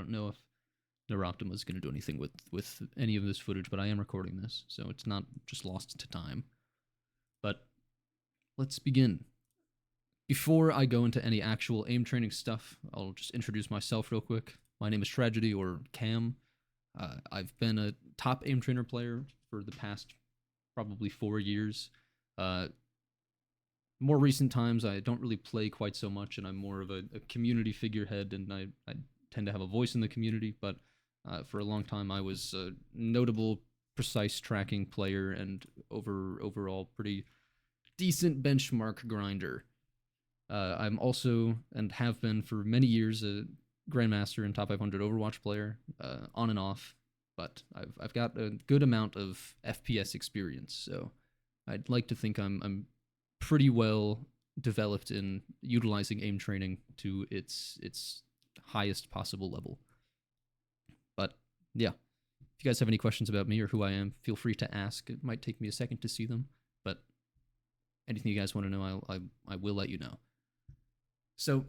don't know if Neuroptima is going to do anything with any of this footage, but I am recording this, so it's not just lost to time. But let's begin. Before I go into any actual aim training stuff, I'll just introduce myself real quick. My name is Tragedy, or Cam. I've been a top aim trainer player for the past probably 4 years. More recent times, I don't really play quite so much, and I'm more of a community figurehead, and I tend to have a voice in the community, but for a long time, I was a notable precise tracking player and overall pretty decent benchmark grinder. I'm also, and have been for many years, a Grandmaster and top 500 Overwatch player, on and off, but I've got a good amount of FPS experience, so I'd like to think I'm pretty well developed in utilizing aim training to its highest possible level. But yeah, if you guys have any questions about me or who I am, feel free to ask. It might take me a second to see them, but anything you guys want to know, I will let you know. So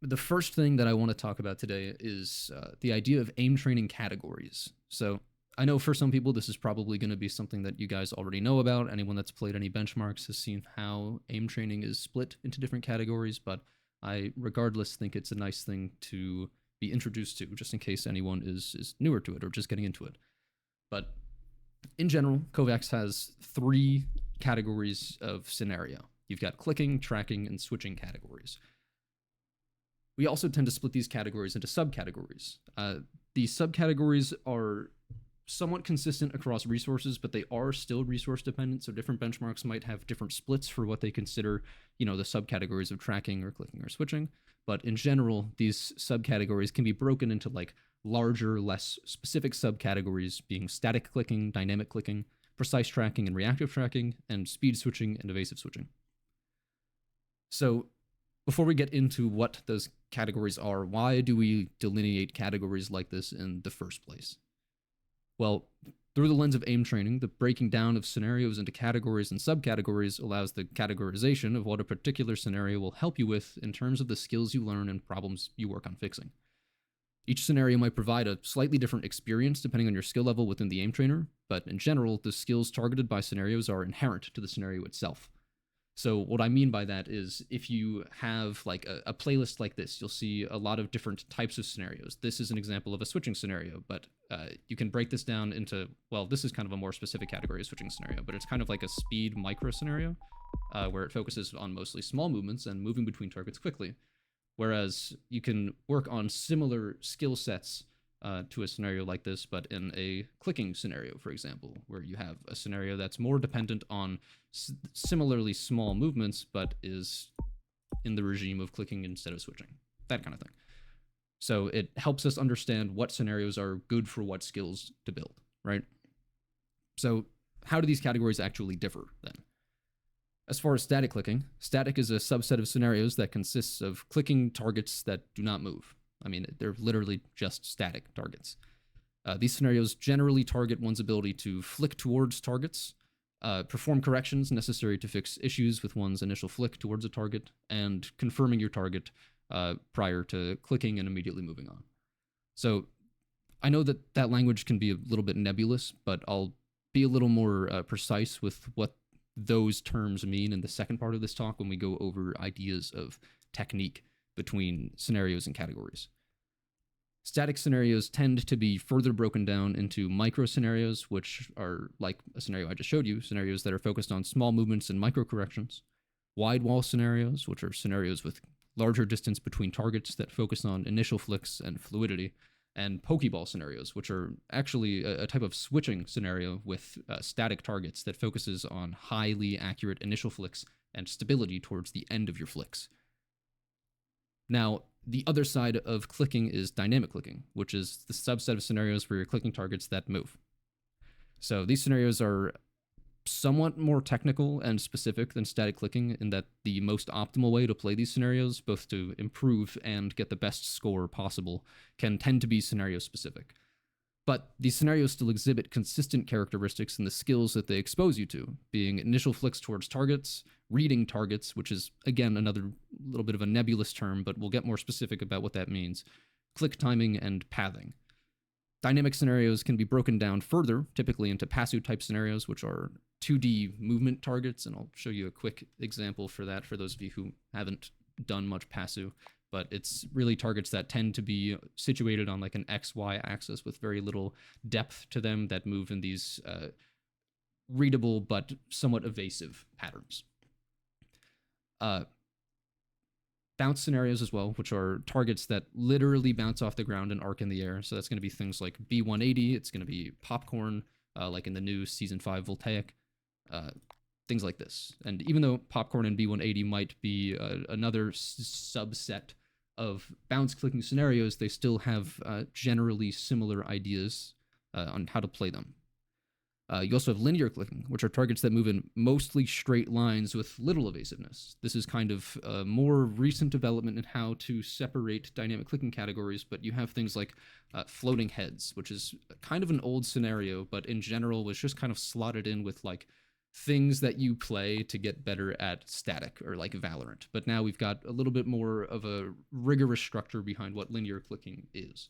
the first thing that I want to talk about today is the idea of aim training categories. So I know for some people this is probably going to be something that you guys already know about. Anyone that's played any benchmarks has seen how aim training is split into different categories, but I regardless think it's a nice thing to be introduced to, just in case anyone is newer to it or just getting into it. But in general, Kovacs has 3 categories of scenario. You've got clicking, tracking, and switching categories. We also tend to split these categories into subcategories. These subcategories are somewhat consistent across resources, but they are still resource dependent, so different benchmarks might have different splits for what they consider, the subcategories of tracking or clicking or switching. But in general, these subcategories can be broken into like larger, less specific subcategories, being static clicking, dynamic clicking, precise tracking and reactive tracking, and speed switching and evasive switching. So before we get into what those categories are, why do we delineate categories like this in the first place? Well, through the lens of aim training, the breaking down of scenarios into categories and subcategories allows the categorization of what a particular scenario will help you with in terms of the skills you learn and problems you work on fixing. Each scenario might provide a slightly different experience depending on your skill level within the aim trainer, but in general, the skills targeted by scenarios are inherent to the scenario itself. So what I mean by that is if you have like a playlist like this, you'll see a lot of different types of scenarios. This is an example of a switching scenario, but you can break this down into, well, this is kind of a more specific category of switching scenario, but it's kind of like a speed micro scenario where it focuses on mostly small movements and moving between targets quickly. Whereas you can work on similar skill sets to a scenario like this, but in a clicking scenario, for example, where you have a scenario that's more dependent on similarly small movements, but is in the regime of clicking instead of switching, that kind of thing. So it helps us understand what scenarios are good for what skills to build, right? So how do these categories actually differ then? As far as static clicking, static is a subset of scenarios that consists of clicking targets that do not move. I mean, they're literally just static targets. These scenarios generally target one's ability to flick towards targets, perform corrections necessary to fix issues with one's initial flick towards a target, and confirming your target prior to clicking and immediately moving on. So I know that language can be a little bit nebulous, but I'll be a little more precise with what those terms mean in the second part of this talk when we go over ideas of technique between scenarios and categories. Static scenarios tend to be further broken down into micro scenarios, which are like a scenario I just showed you, scenarios that are focused on small movements and micro corrections. Wide wall scenarios, which are scenarios with larger distance between targets that focus on initial flicks and fluidity. And Pokeball scenarios, which are actually a type of switching scenario with static targets that focuses on highly accurate initial flicks and stability towards the end of your flicks. Now, the other side of clicking is dynamic clicking, which is the subset of scenarios where you're clicking targets that move. So these scenarios are somewhat more technical and specific than static clicking in that the most optimal way to play these scenarios, both to improve and get the best score possible, can tend to be scenario specific. But these scenarios still exhibit consistent characteristics in the skills that they expose you to, being initial flicks towards targets, reading targets, which is, again, another little bit of a nebulous term, but we'll get more specific about what that means, click timing, and pathing. Dynamic scenarios can be broken down further, typically into passive type scenarios, which are 2D movement targets, and I'll show you a quick example for that for those of you who haven't done much passive, but it's really targets that tend to be situated on like an XY axis with very little depth to them that move in these readable but somewhat evasive patterns. Bounce scenarios as well, which are targets that literally bounce off the ground and arc in the air. So that's going to be things like B180, it's going to be popcorn, like in the new Season 5 Voltaic, things like this. And even though popcorn and B180 might be another subset of bounce clicking scenarios, they still have generally similar ideas on how to play them. You also have linear clicking, which are targets that move in mostly straight lines with little evasiveness. This is kind of a more recent development in how to separate dynamic clicking categories, but you have things like floating heads, which is kind of an old scenario, but in general was just kind of slotted in with like things that you play to get better at static or like Valorant. But now we've got a little bit more of a rigorous structure behind what linear clicking is.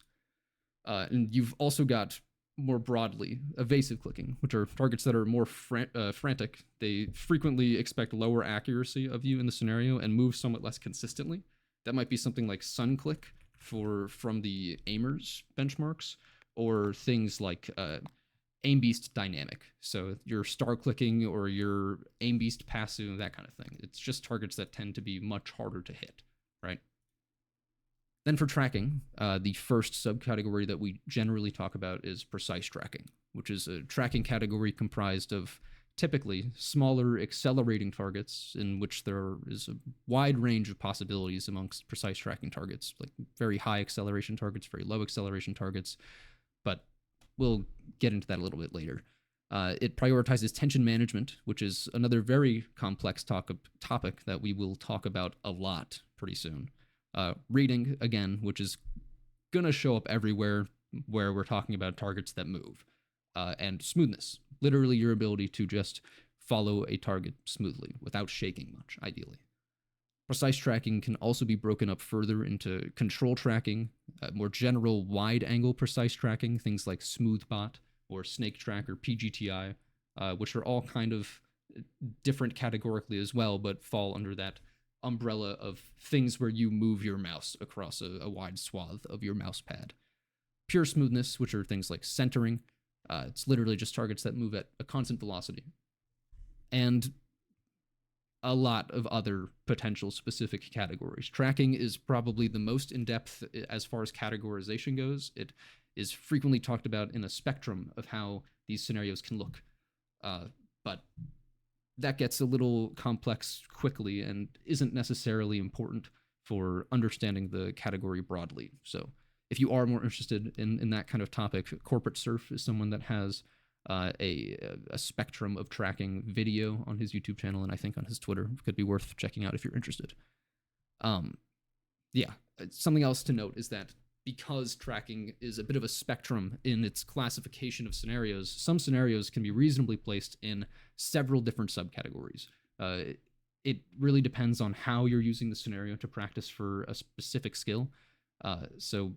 And you've also got more broadly evasive clicking, which are targets that are more frantic. They frequently expect lower accuracy of you in the scenario and move somewhat less consistently. That might be something like sun click from the aimers benchmarks, or things like aim beast dynamic. So your star clicking or your aim beast passive, that kind of thing. It's just targets that tend to be much harder to hit, right? Then for tracking, the first subcategory that we generally talk about is precise tracking, which is a tracking category comprised of typically smaller accelerating targets in which there is a wide range of possibilities amongst precise tracking targets, like very high acceleration targets, very low acceleration targets, but we'll get into that a little bit later. It prioritizes tension management, which is another very complex topic that we will talk about a lot pretty soon. Reading, again, which is going to show up everywhere where we're talking about targets that move. And smoothness, literally your ability to just follow a target smoothly without shaking much, ideally. Precise tracking can also be broken up further into control tracking, more general wide-angle precise tracking, things like SmoothBot or Snake Track or PGTI, which are all kind of different categorically as well, but fall under that umbrella of things where you move your mouse across a wide swath of your mouse pad. Pure smoothness, which are things like centering. It's literally just targets that move at a constant velocity. And a lot of other potential specific categories. Tracking is probably the most in-depth as far as categorization goes. It is frequently talked about in a spectrum of how these scenarios can look. But that gets a little complex quickly and isn't necessarily important for understanding the category broadly. So if you are more interested in that kind of topic, Corporate Surf is someone that has a spectrum of tracking video on his YouTube channel, and I think on his Twitter. It could be worth checking out if you're interested. Yeah, something else to note is that because tracking is a bit of a spectrum in its classification of scenarios, some scenarios can be reasonably placed in several different subcategories. It really depends on how you're using the scenario to practice for a specific skill. So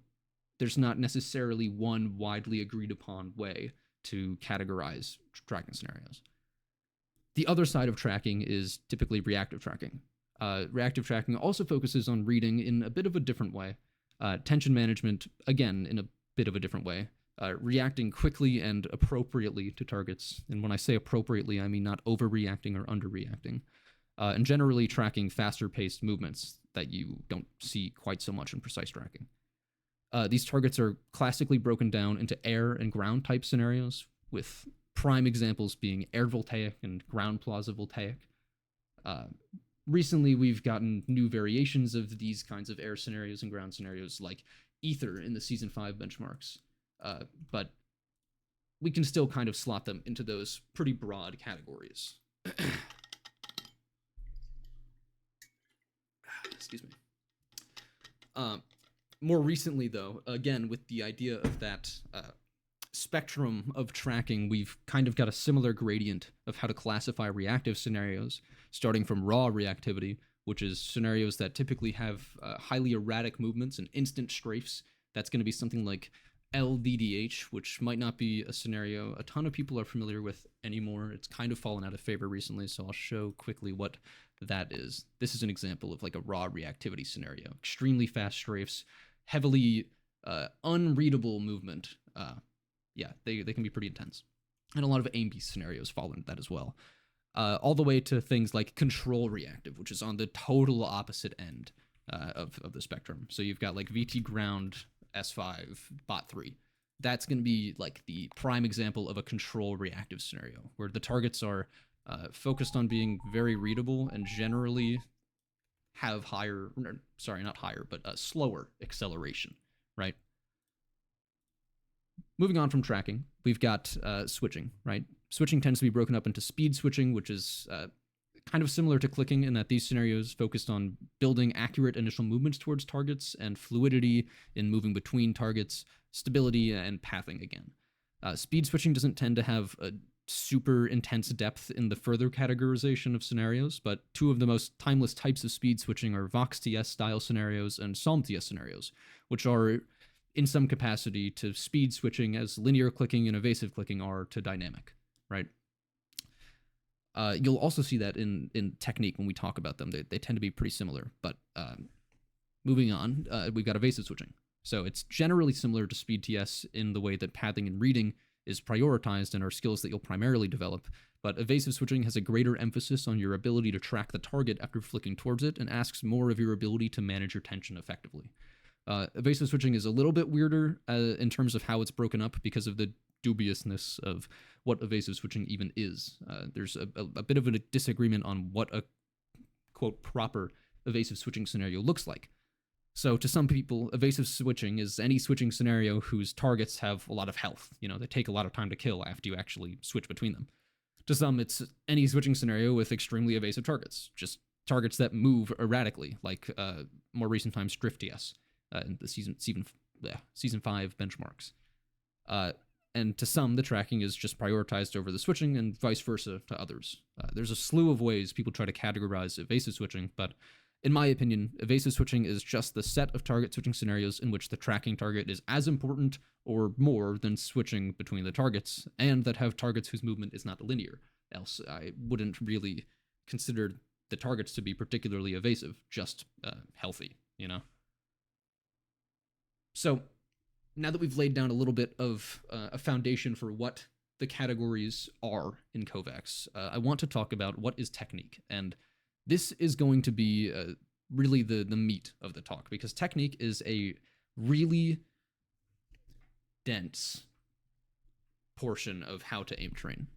there's not necessarily one widely agreed upon way to categorize tracking scenarios. The other side of tracking is typically reactive tracking. Reactive tracking also focuses on reading in a bit of a different way. Tension management, again, in a bit of a different way. Reacting quickly and appropriately to targets. And when I say appropriately, I mean not overreacting or underreacting. And generally tracking faster-paced movements that you don't see quite so much in precise tracking. These targets are classically broken down into air and ground type scenarios, with prime examples being air voltaic and ground plaza voltaic. Recently, we've gotten new variations of these kinds of air scenarios and ground scenarios, like Ether in the Season 5 benchmarks. But we can still kind of slot them into those pretty broad categories. Excuse me. More recently, though, again, with the idea of that spectrum of tracking, we've kind of got a similar gradient of how to classify reactive scenarios, starting from raw reactivity, which is scenarios that typically have highly erratic movements and instant strafes That's going to be something like LDDH, which might not be a scenario a ton of people are familiar with anymore. It's kind of fallen out of favor recently, so I'll show quickly what that is. This is an example of like a raw reactivity scenario. Extremely fast strafes, heavily unreadable movement. Yeah, they can be pretty intense. And a lot of aim-based scenarios fall into that as well. All the way to things like control reactive, which is on the total opposite end of the spectrum. So you've got like VT ground, S5, bot 3. That's going to be like the prime example of a control reactive scenario, where the targets are focused on being very readable and generally have higher, sorry, not higher, but slower acceleration, right? Moving on from tracking, we've got switching, right? Switching tends to be broken up into speed switching, which is kind of similar to clicking in that these scenarios focused on building accurate initial movements towards targets and fluidity in moving between targets, stability, and pathing again. Speed switching doesn't tend to have a super intense depth in the further categorization of scenarios, but two of the most timeless types of speed switching are VoxTS style scenarios and SalmTS scenarios, which are in some capacity to speed switching as linear clicking and evasive clicking are to dynamic, right? You'll also see that in technique when we talk about them. They tend to be pretty similar, but moving on, we've got evasive switching. So it's generally similar to speed TS in the way that pathing and reading is prioritized and are skills that you'll primarily develop, but evasive switching has a greater emphasis on your ability to track the target after flicking towards it and asks more of your ability to manage your tension effectively. Evasive switching is a little bit weirder in terms of how it's broken up because of the dubiousness of what evasive switching even is. There's a bit of a disagreement on what a, quote, proper evasive switching scenario looks like. So to some people, evasive switching is any switching scenario whose targets have a lot of health. You know, they take a lot of time to kill after you actually switch between them. To some, it's any switching scenario with extremely evasive targets, just targets that move erratically, like more recent times Drift TS in the season 5 benchmarks. And to some, the tracking is just prioritized over the switching and vice versa to others. There's a slew of ways people try to categorize evasive switching, but in my opinion, evasive switching is just the set of target switching scenarios in which the tracking target is as important or more than switching between the targets, and that have targets whose movement is not linear. Else, I wouldn't really consider the targets to be particularly evasive, just healthy, you know? So, now that we've laid down a little bit of a foundation for what the categories are in Kovacs, I want to talk about what is technique. And this is going to be really the meat of the talk, because technique is a really dense portion of how to aim train.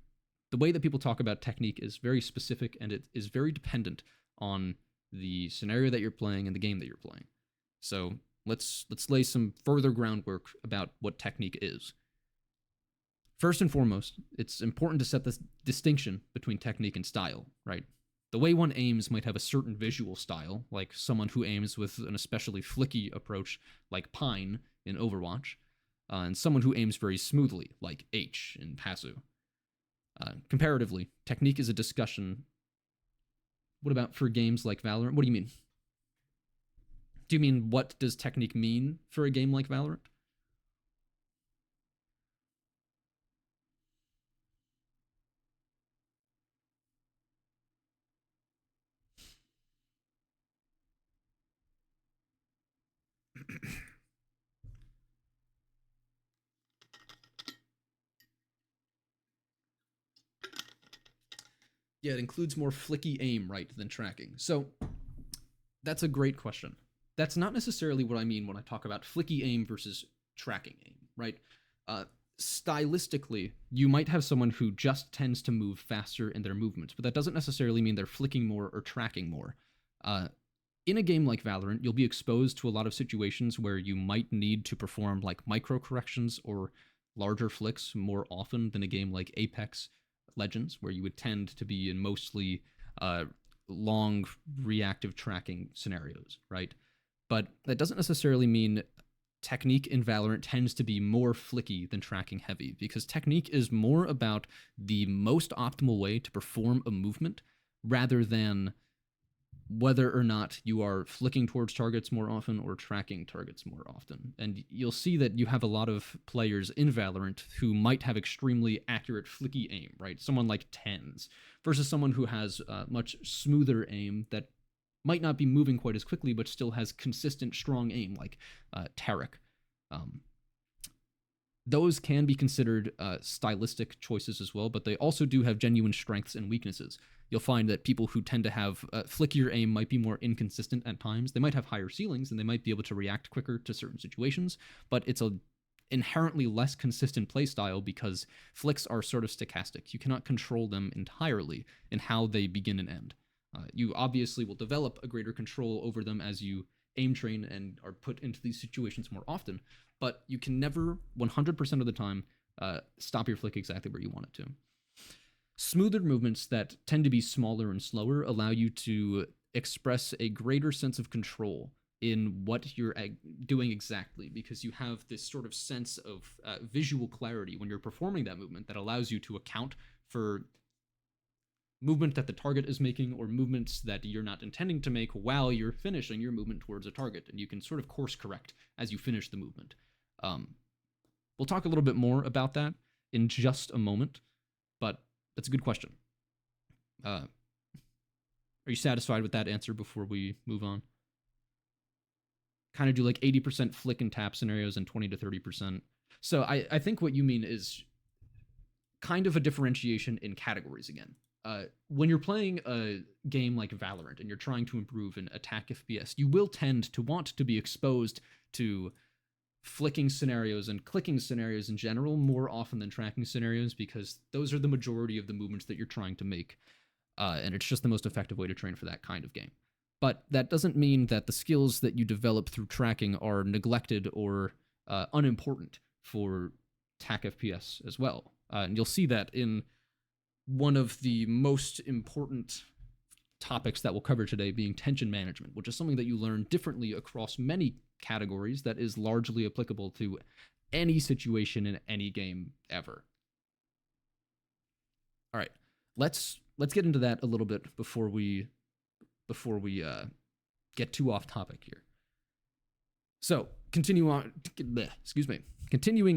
The way that people talk about technique is very specific, and it is very dependent on the scenario that you're playing and the game that you're playing. So let's lay some further groundwork about what technique is. First and foremost, it's important to set this distinction between technique and style, right? The way one aims might have a certain visual style, like someone who aims with an especially flicky approach, like Pine in Overwatch, and someone who aims very smoothly, like H in Pasu. Comparatively, technique is a discussion. What about for games like Valorant? What do you mean? Do you mean what does technique mean for a game like Valorant? Yeah, it includes more flicky aim, right, than tracking. So that's a great question. That's not necessarily what I mean when I talk about flicky aim versus tracking aim, right? Stylistically, you might have someone who just tends to move faster in their movements, but that doesn't necessarily mean they're flicking more or tracking more. In a game like Valorant, you'll be exposed to a lot of situations where you might need to perform like micro corrections or larger flicks more often than a game like Apex Legends, where you would tend to be in mostly long reactive tracking scenarios, right? But that doesn't necessarily mean technique in Valorant tends to be more flicky than tracking heavy, because technique is more about the most optimal way to perform a movement rather than whether or not you are flicking towards targets more often or tracking targets more often. And you'll see that you have a lot of players in Valorant who might have extremely accurate flicky aim, right? Someone like Tens versus someone who has much smoother aim that might not be moving quite as quickly, but still has consistent, strong aim, like Tarek. Those can be considered stylistic choices as well, but they also do have genuine strengths and weaknesses. You'll find that people who tend to have flickier aim might be more inconsistent at times. They might have higher ceilings and they might be able to react quicker to certain situations, but it's a inherently less consistent playstyle because flicks are sort of stochastic. You cannot control them entirely in how they begin and end. You obviously will develop a greater control over them as you aim train and are put into these situations more often, but you can never 100% of the time stop your flick exactly where you want it to. Smoother movements that tend to be smaller and slower allow you to express a greater sense of control in what you're doing exactly, because you have this sort of sense of visual clarity when you're performing that movement that allows you to account for movement that the target is making or movements that you're not intending to make while you're finishing your movement towards a target, and you can sort of course correct as you finish the movement. We'll talk a little bit more about that in just a moment, but that's a good question. Are you satisfied with that answer before we move on? Kind of do like 80% flick and tap scenarios and 20 to 30%. So I think what you mean is kind of a differentiation in categories again. When you're playing a game like Valorant and you're trying to improve in attack FPS, you will tend to want to be exposed to flicking scenarios and clicking scenarios in general more often than tracking scenarios, because those are the majority of the movements that you're trying to make, and it's just the most effective way to train for that kind of game. But that doesn't mean that the skills that you develop through tracking are neglected or unimportant for attack FPS as well. And you'll see that in one of the most important topics that we'll cover today being tension management, which is something that you learn differently across many categories that is largely applicable to any situation in any game ever. All right, let's get into that a little bit before we get too off topic here. So continuing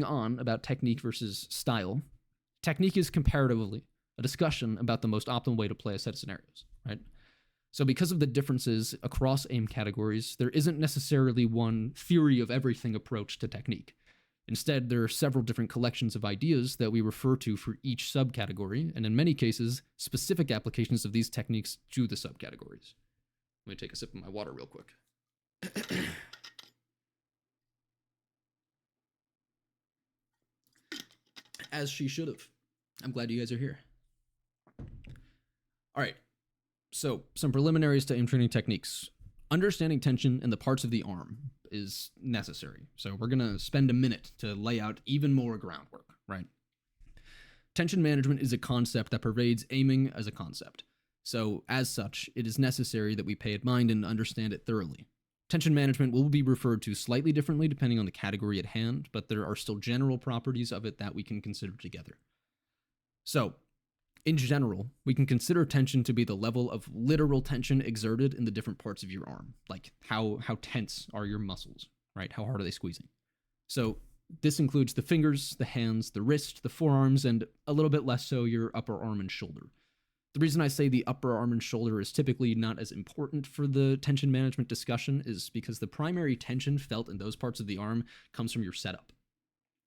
on about technique versus style. Technique is comparatively a discussion about the most optimal way to play a set of scenarios, right? So because of the differences across aim categories, there isn't necessarily one theory of everything approach to technique. Instead, there are several different collections of ideas that we refer to for each subcategory, and in many cases, specific applications of these techniques to the subcategories. Let me take a sip of my water real quick. As she should have. I'm glad you guys are here. All right. So, some preliminaries to aim training techniques. Understanding tension in the parts of the arm is necessary. So, we're going to spend a minute to lay out even more groundwork, right? Tension management is a concept that pervades aiming as a concept. So, as such, it is necessary that we pay it mind and understand it thoroughly. Tension management will be referred to slightly differently depending on the category at hand, but there are still general properties of it that we can consider together. So, in general, we can consider tension to be the level of literal tension exerted in the different parts of your arm, like how tense are your muscles, right? How hard are they squeezing? So, this includes the fingers, the hands, the wrist, the forearms, and a little bit less so your upper arm and shoulder. The reason I say the upper arm and shoulder is typically not as important for the tension management discussion is because the primary tension felt in those parts of the arm comes from your setup.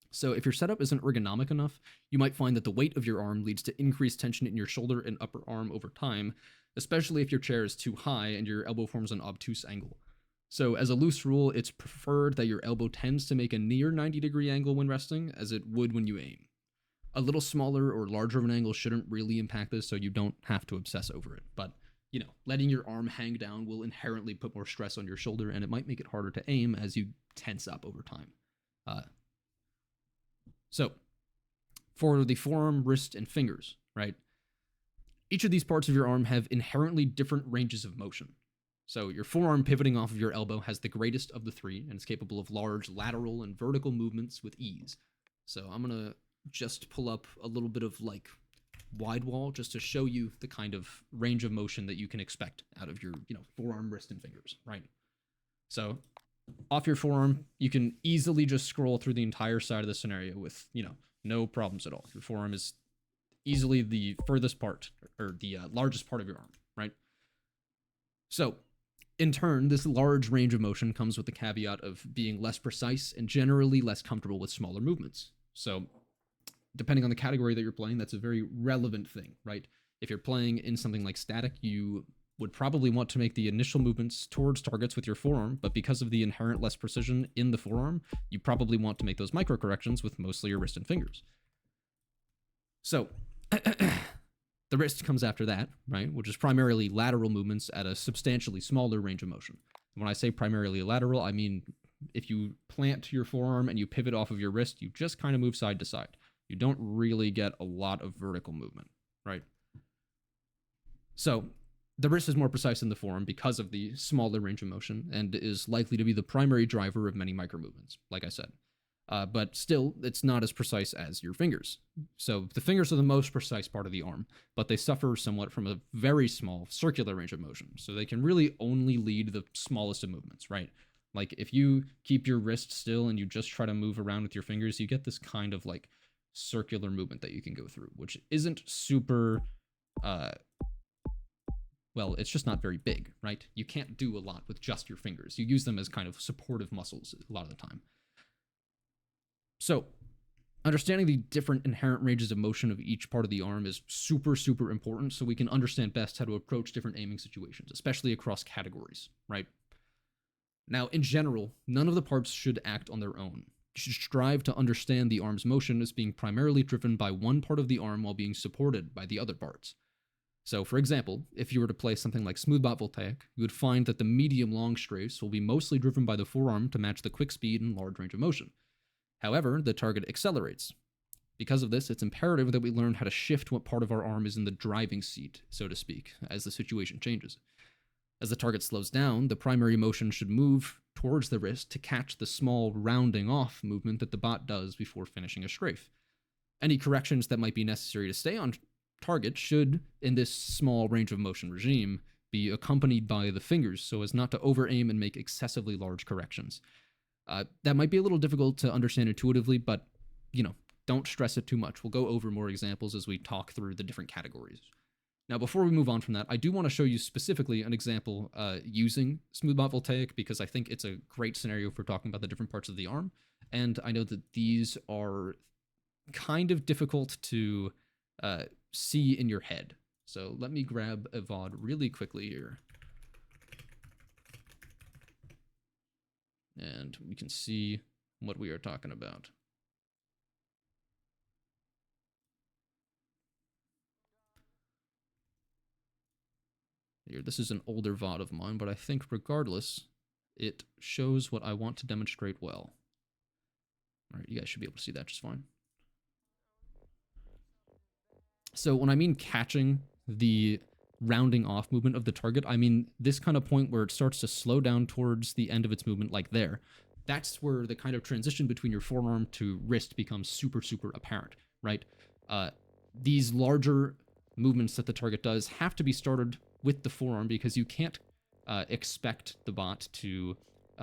So if your setup isn't ergonomic enough, you might find that the weight of your arm leads to increased tension in your shoulder and upper arm over time, especially if your chair is too high and your elbow forms an obtuse angle. So as a loose rule, it's preferred that your elbow tends to make a near 90-degree angle when resting, as it would when you aim. A little smaller or larger of an angle shouldn't really impact this, so you don't have to obsess over it. But, letting your arm hang down will inherently put more stress on your shoulder, and it might make it harder to aim as you tense up over time. So, for the forearm, wrist, and fingers, right? Each of these parts of your arm have inherently different ranges of motion. So your forearm pivoting off of your elbow has the greatest of the three, and is capable of large lateral and vertical movements with ease. So I'm going to just pull up a little bit of wide wall just to show you the kind of range of motion that you can expect out of your, forearm, wrist, and fingers, right? So off your forearm, you can easily just scroll through the entire side of the scenario with, no problems at all. Your forearm is easily the furthest part, or the largest part of your arm, right? So in turn, this large range of motion comes with the caveat of being less precise and generally less comfortable with smaller movements. So depending on the category that you're playing, that's a very relevant thing, right? If you're playing in something like static, you would probably want to make the initial movements towards targets with your forearm, but because of the inherent less precision in the forearm, you probably want to make those micro corrections with mostly your wrist and fingers. So the wrist comes after that, right? Which is primarily lateral movements at a substantially smaller range of motion. When I say primarily lateral, I mean if you plant your forearm and you pivot off of your wrist, you just kind of move side to side. You don't really get a lot of vertical movement, right? So the wrist is more precise than the forearm because of the smaller range of motion and is likely to be the primary driver of many micro movements, like I said. But still, it's not as precise as your fingers. So the fingers are the most precise part of the arm, but they suffer somewhat from a very small circular range of motion. So they can really only lead the smallest of movements, right? Like if you keep your wrist still and you just try to move around with your fingers, you get this kind of like circular movement that you can go through, which isn't super, well, it's just not very big, right? You can't do a lot with just your fingers. You use them as kind of supportive muscles a lot of the time. So understanding the different inherent ranges of motion of each part of the arm is super, super important so we can understand best how to approach different aiming situations, especially across categories, right? Now, in general, none of the parts should act on their own. You should strive to understand the arm's motion as being primarily driven by one part of the arm while being supported by the other parts. So, for example, if you were to play something like smoothbot voltaic, you would find that the medium-long strafes will be mostly driven by the forearm to match the quick speed and large range of motion. However, the target accelerates. Because of this, it's imperative that we learn how to shift what part of our arm is in the driving seat, so to speak, as the situation changes. As the target slows down, the primary motion should move towards the wrist to catch the small rounding off movement that the bot does before finishing a strafe. Any corrections that might be necessary to stay on target should, in this small range of motion regime, be accompanied by the fingers so as not to over-aim and make excessively large corrections. That might be a little difficult to understand intuitively, but, don't stress it too much. We'll go over more examples as we talk through the different categories. Now, before we move on from that, I do want to show you specifically an example using smoothbot voltaic because I think it's a great scenario for talking about the different parts of the arm. And I know that these are kind of difficult to see in your head. So let me grab a VOD really quickly here. And we can see what we are talking about. Here, this is an older VOD of mine, but I think regardless, it shows what I want to demonstrate well. All right, you guys should be able to see that just fine. So when I mean catching the rounding off movement of the target, I mean this kind of point where it starts to slow down towards the end of its movement, like there. That's where the kind of transition between your forearm to wrist becomes super, super apparent, right? These larger movements that the target does have to be started with the forearm because you can't expect the bot to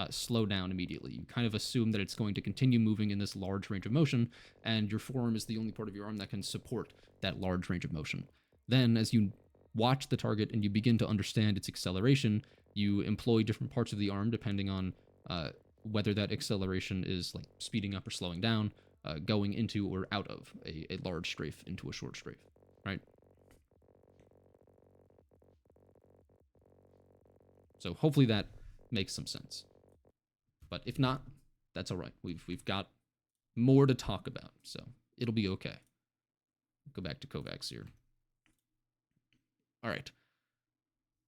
slow down immediately. You kind of assume that it's going to continue moving in this large range of motion, and your forearm is the only part of your arm that can support that large range of motion. Then, as you watch the target and you begin to understand its acceleration, you employ different parts of the arm depending on whether that acceleration is like speeding up or slowing down, going into or out of a large strafe into a short strafe, right? So hopefully that makes some sense. But if not, that's all right. We've got more to talk about, so it'll be okay. Go back to Kovacs here. All right.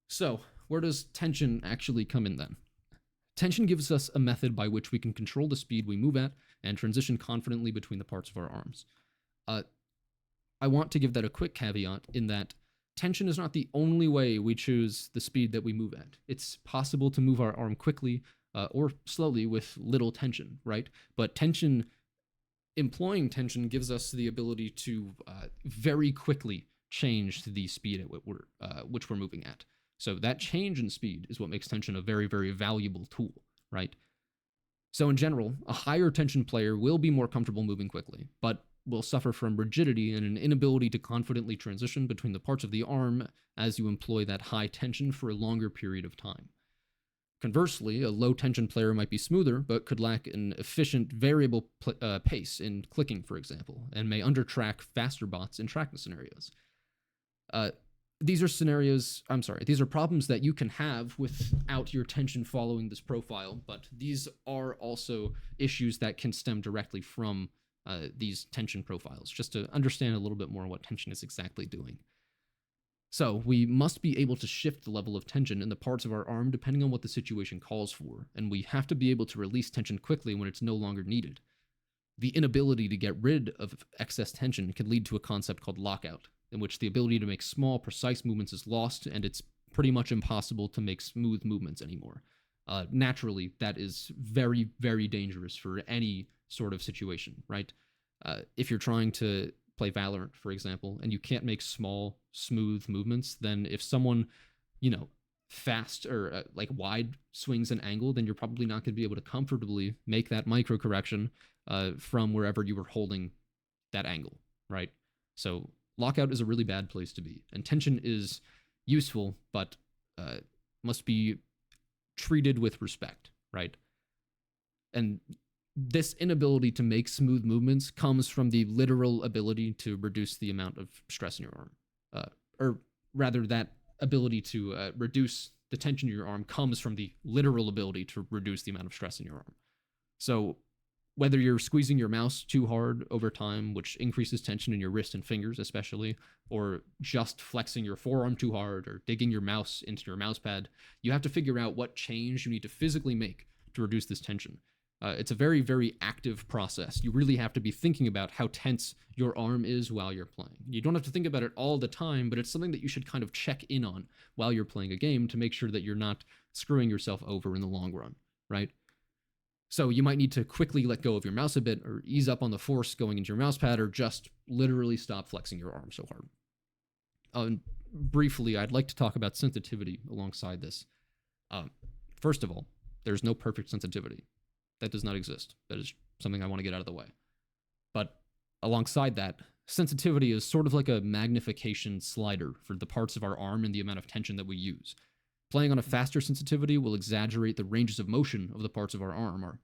So where does tension actually come in then? Tension gives us a method by which we can control the speed we move at and transition confidently between the parts of our arms. I want to give that a quick caveat in that tension is not the only way we choose the speed that we move at. It's possible to move our arm quickly or slowly with little tension, right? But tension employing tension gives us the ability to very quickly change the speed at which we're moving at. So that change in speed is what makes tension a very, very valuable tool, right? So in general, a higher tension player will be more comfortable moving quickly, but will suffer from rigidity and an inability to confidently transition between the parts of the arm as you employ that high tension for a longer period of time. Conversely, a low tension player might be smoother, but could lack an efficient variable pace in clicking, for example, and may undertrack faster bots in tracking scenarios. These are problems that you can have without your tension following this profile, but these are also issues that can stem directly from these tension profiles, just to understand a little bit more what tension is exactly doing. So we must be able to shift the level of tension in the parts of our arm depending on what the situation calls for, and we have to be able to release tension quickly when it's no longer needed. The inability to get rid of excess tension can lead to a concept called lockout, in which the ability to make small, precise movements is lost, and it's pretty much impossible to make smooth movements anymore. Naturally, that is very, very dangerous for any sort of situation, right? If you're trying to play Valorant, for example, and you can't make small, smooth movements, then if someone, fast or wide swings an angle, then you're probably not going to be able to comfortably make that micro correction from wherever you were holding that angle, right? So lockout is a really bad place to be, and tension is useful, but must be treated with respect, right? And this inability to make smooth movements comes from the literal ability to reduce the amount of stress in your arm. Or rather, that ability to reduce the tension in your arm comes from the literal ability to reduce the amount of stress in your arm. So whether you're squeezing your mouse too hard over time, which increases tension in your wrist and fingers especially, or just flexing your forearm too hard or digging your mouse into your mouse pad, you have to figure out what change you need to physically make to reduce this tension. It's a very, very active process. You really have to be thinking about how tense your arm is while you're playing. You don't have to think about it all the time, but it's something that you should kind of check in on while you're playing a game to make sure that you're not screwing yourself over in the long run, right? So you might need to quickly let go of your mouse a bit, or ease up on the force going into your mouse pad, or just literally stop flexing your arm so hard. And briefly, I'd like to talk about sensitivity alongside this. First of all, there's no perfect sensitivity. That does not exist. That is something I want to get out of the way. But alongside that, sensitivity is sort of like a magnification slider for the parts of our arm and the amount of tension that we use. Playing on a faster sensitivity will exaggerate the ranges of motion of the parts of our arm. Our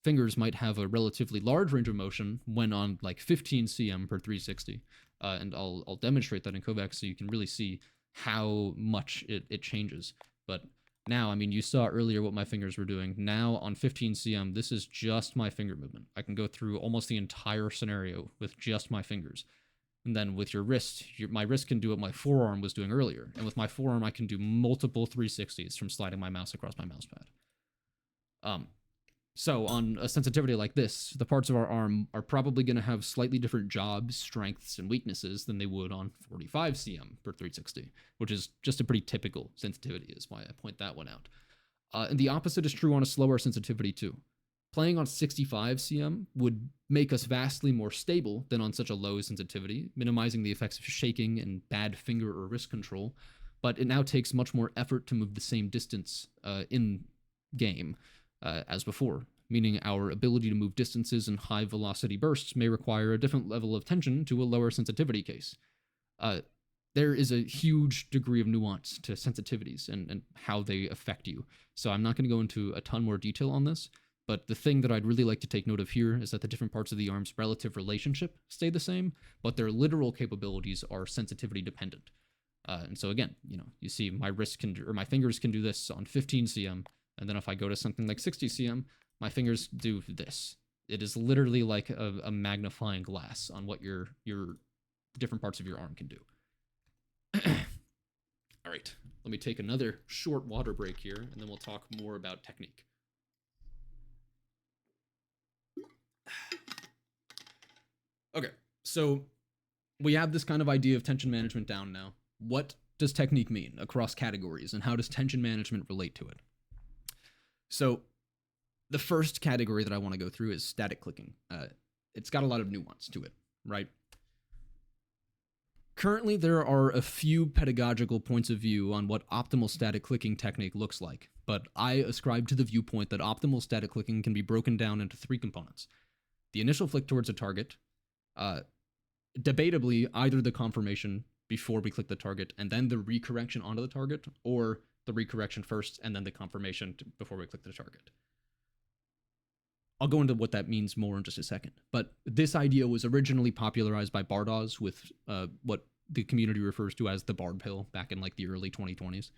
fingers might have a relatively large range of motion when on 15 cm per 360. And I'll demonstrate that in Kovacs so you can really see how much it changes. But now, you saw earlier what my fingers were doing. Now on 15 cm, this is just my finger movement. I can go through almost the entire scenario with just my fingers. And then with your wrist, my wrist can do what my forearm was doing earlier. And with my forearm, I can do multiple 360s from sliding my mouse across my mouse pad. So on a sensitivity like this, the parts of our arm are probably going to have slightly different jobs, strengths, and weaknesses than they would on 45 cm per 360, which is just a pretty typical sensitivity, is why I point that one out. And the opposite is true on a slower sensitivity too. Playing on 65 cm would make us vastly more stable than on such a low sensitivity, minimizing the effects of shaking and bad finger or wrist control, but it now takes much more effort to move the same distance in game as before, meaning our ability to move distances in high velocity bursts may require a different level of tension to a lower sensitivity case. There is a huge degree of nuance to sensitivities and how they affect you, so I'm not going to go into a ton more detail on this, but the thing that I'd really like to take note of here is that the different parts of the arm's relative relationship stay the same, but their literal capabilities are sensitivity dependent. And so again, you see my fingers can do this on 15 cm, and then if I go to something like 60 cm, my fingers do this. It is literally like a magnifying glass on what your different parts of your arm can do. All right, let me take another short water break here, and then we'll talk more about technique. Okay, so we have this kind of idea of tension management down now. What does technique mean across categories, and how does tension management relate to it? So the first category that I want to go through is static clicking. it's got a lot of nuance to it, right? Currently, there are a few pedagogical points of view on what optimal static clicking technique looks like, but I ascribe to the viewpoint that optimal static clicking can be broken down into 3 components. The initial flick towards a target, debatably either the confirmation before we click the target and then the recorrection onto the target, or the recorrection first and then the confirmation before we click the target. I'll go into what that means more in just a second, but this idea was originally popularized by Bardoz with what the community refers to as the Bard pill back in like the early 2020s.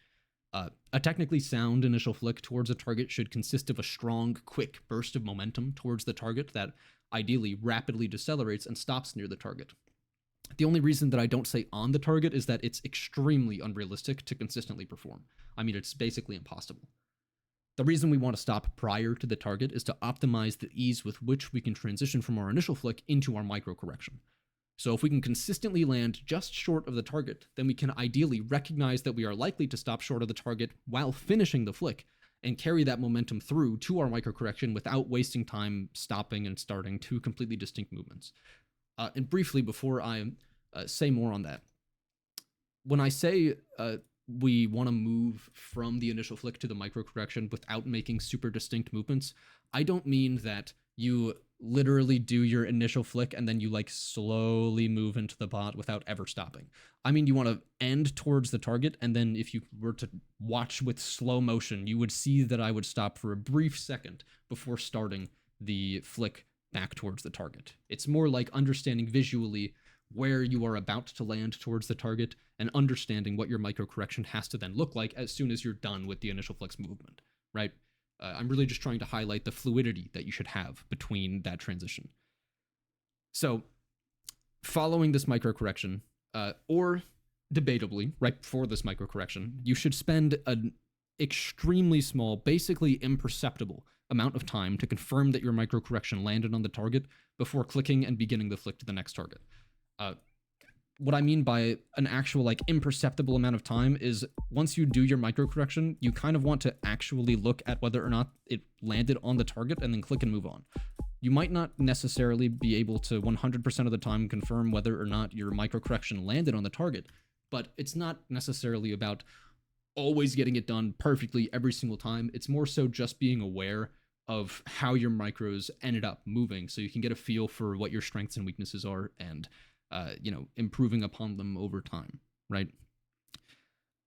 A technically sound initial flick towards a target should consist of a strong, quick burst of momentum towards the target that ideally rapidly decelerates and stops near the target. The only reason that I don't say on the target is that it's extremely unrealistic to consistently perform. I mean, it's basically impossible. The reason we want to stop prior to the target is to optimize the ease with which we can transition from our initial flick into our microcorrection. So if we can consistently land just short of the target, then we can ideally recognize that we are likely to stop short of the target while finishing the flick and carry that momentum through to our microcorrection without wasting time stopping and starting 2 completely distinct movements. And briefly, before I say more on that, when I say we want to move from the initial flick to the microcorrection without making super distinct movements, I don't mean that you literally do your initial flick and then you like slowly move into the bot without ever stopping. I mean, you want to end towards the target, and then if you were to watch with slow motion, you would see that I would stop for a brief second before starting the flick back towards the target. It's more like understanding visually where you are about to land towards the target and understanding what your microcorrection has to then look like as soon as you're done with the initial flex movement, right? I'm really just trying to highlight the fluidity that you should have between that transition. So following this microcorrection, or debatably right before this microcorrection, you should spend an extremely small, basically imperceptible amount of time to confirm that your microcorrection landed on the target before clicking and beginning the flick to the next target. What I mean by an actual like imperceptible amount of time is once you do your microcorrection, you kind of want to actually look at whether or not it landed on the target and then click and move on. You might not necessarily be able to 100% of the time confirm whether or not your microcorrection landed on the target, but it's not necessarily about always getting it done perfectly every single time. It's more so just being aware of how your micros ended up moving so you can get a feel for what your strengths and weaknesses are and improving upon them over time, right?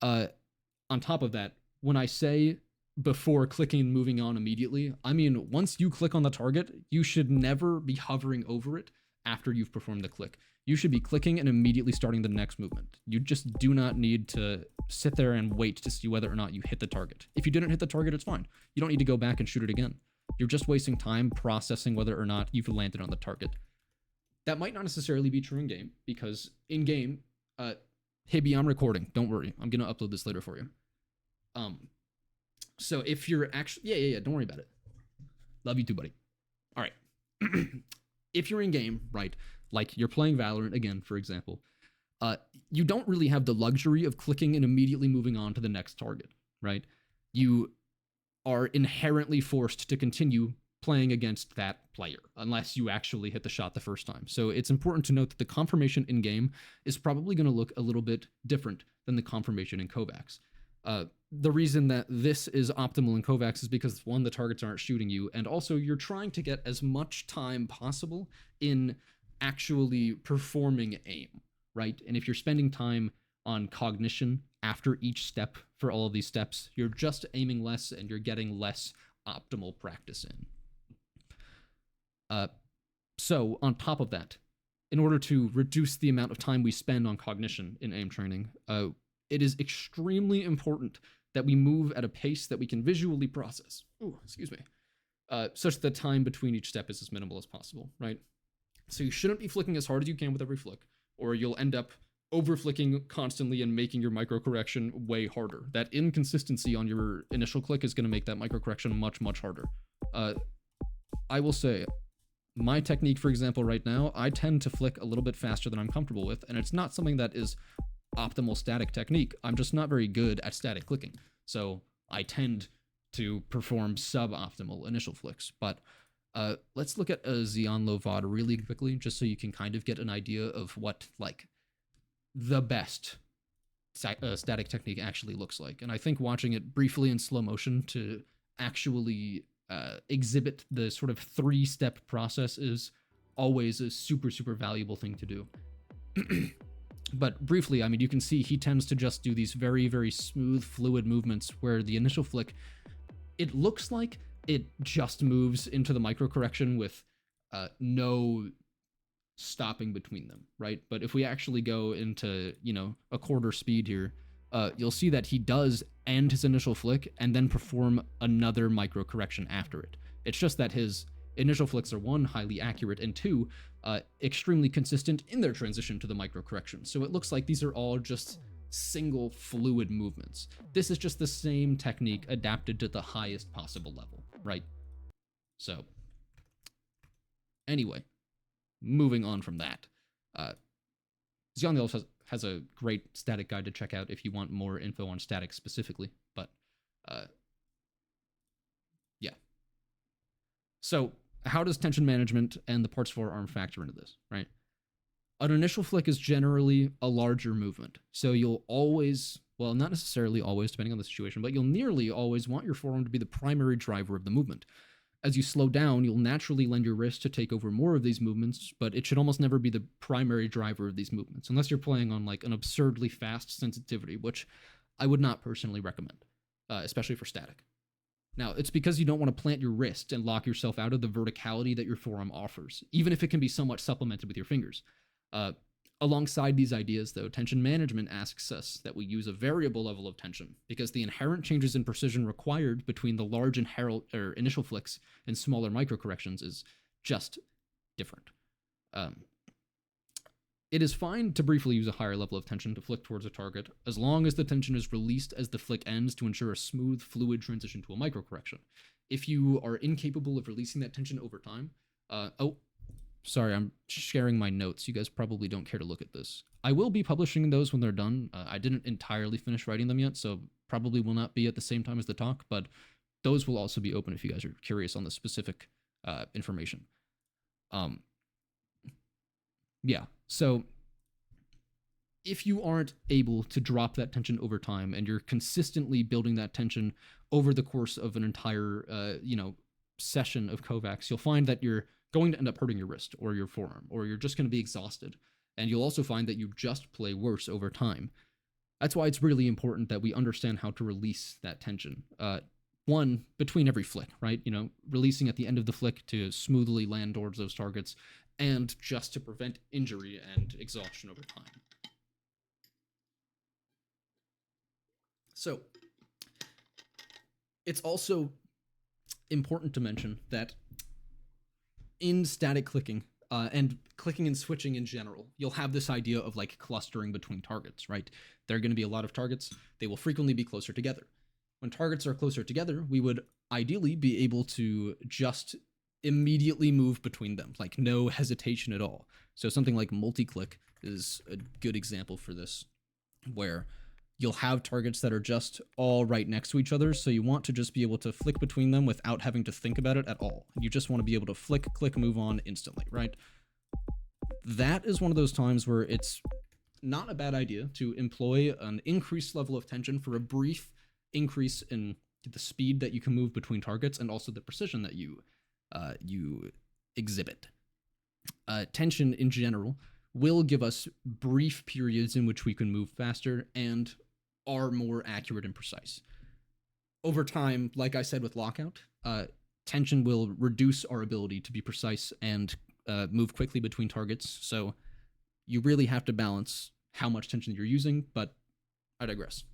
On top of that, when I say before clicking and moving on immediately, I mean, once you click on the target, you should never be hovering over it after you've performed the click. You should be clicking and immediately starting the next movement. You just do not need to sit there and wait to see whether or not you hit the target. If you didn't hit the target, it's fine. You don't need to go back and shoot it again. You're just wasting time processing whether or not you've landed on the target. That might not necessarily be true in game, because in game, hey B, I'm recording. Don't worry, I'm gonna upload this later for you. So if you're actually, yeah, don't worry about it. Love you too, buddy. All right. If you're in game, right, like you're playing Valorant again, for example, you don't really have the luxury of clicking and immediately moving on to the next target, right? You are inherently forced to continue playing against that player unless you actually hit the shot the first time. So it's important to note that the confirmation in game is probably going to look a little bit different than the confirmation in Kovacs. The reason that this is optimal in Kovacs is because, one, the targets aren't shooting you, and also you're trying to get as much time possible in actually performing aim, right? And if you're spending time on cognition after each step for all of these steps, you're just aiming less and you're getting less optimal practice in. So on top of that, in order to reduce the amount of time we spend on cognition in aim training, it is extremely important that we move at a pace that we can visually process. Such that the time between each step is as minimal as possible, right? So you shouldn't be flicking as hard as you can with every flick, or you'll end up over flicking constantly and making your microcorrection way harder. That inconsistency on your initial click is going to make that microcorrection much, much harder. I will say, my technique, for example, right now, I tend to flick a little bit faster than I'm comfortable with, and it's not something that is optimal static technique. I'm just not very good at static clicking, so I tend to perform suboptimal initial flicks. But Let's look at a Xeon Low VOD really quickly, just so you can kind of get an idea of what like the best static technique actually looks like. And I think watching it briefly in slow motion to actually exhibit the sort of 3-step process is always a super, super valuable thing to do. But briefly, I mean, you can see he tends to just do these very, very smooth, fluid movements where the initial flick, it looks like it just moves into the microcorrection with no stopping between them, right? But if we actually go into, you know, a quarter speed here, you'll see that he does end his initial flick and then perform another microcorrection after it. It's just that his initial flicks are, 1, highly accurate, and 2, extremely consistent in their transition to the microcorrection. So it looks like these are all just single fluid movements. This is just the same technique adapted to the highest possible level, right? So anyway, moving on from that, Xeon has a great static guide to check out if you want more info on static specifically, but yeah. So how does tension management and the parts forearm factor into this, right? An initial flick is generally a larger movement. So you'll always, well, not necessarily always, depending on the situation, but you'll nearly always want your forearm to be the primary driver of the movement. As you slow down, you'll naturally lend your wrist to take over more of these movements, but it should almost never be the primary driver of these movements, unless you're playing on like an absurdly fast sensitivity, which I would not personally recommend, especially for static. Now, it's because you don't want to plant your wrist and lock yourself out of the verticality that your forearm offers, even if it can be somewhat supplemented with your fingers. Alongside these ideas, though, tension management asks us that we use a variable level of tension, because the inherent changes in precision required between the large initial flicks and smaller microcorrections is just different. It is fine to briefly use a higher level of tension to flick towards a target, as long as the tension is released as the flick ends to ensure a smooth, fluid transition to a microcorrection. If you are incapable of releasing that tension over time, sorry, I'm sharing my notes. You guys probably don't care to look at this. I will be publishing those when they're done. I didn't entirely finish writing them yet, so probably will not be at the same time as the talk, but those will also be open if you guys are curious on the specific information. Yeah, so if you aren't able to drop that tension over time and you're consistently building that tension over the course of an entire, session of Kovacs, you'll find that you're going to end up hurting your wrist or your forearm, or you're just going to be exhausted. And you'll also find that you just play worse over time. That's why it's really important that we understand how to release that tension. One, between every flick, right? Releasing at the end of the flick to smoothly land towards those targets, and just to prevent injury and exhaustion over time. So, it's also important to mention that in static clicking, and clicking and switching in general, you'll have this idea of like clustering between targets, right? There are going to be a lot of targets. They will frequently be closer together. When targets are closer together, we would ideally be able to just immediately move between them, like no hesitation at all. So something like multi-click is a good example for this, where you'll have targets that are just all right next to each other, so you want to just be able to flick between them without having to think about it at all. You just want to be able to flick, click, move on instantly, right? That is one of those times where it's not a bad idea to employ an increased level of tension for a brief increase in the speed that you can move between targets and also the precision that you exhibit. Tension in general will give us brief periods in which we can move faster and are more accurate and precise. Over time, like I said with lockout, tension will reduce our ability to be precise and move quickly between targets, so you really have to balance how much tension you're using, but I digress.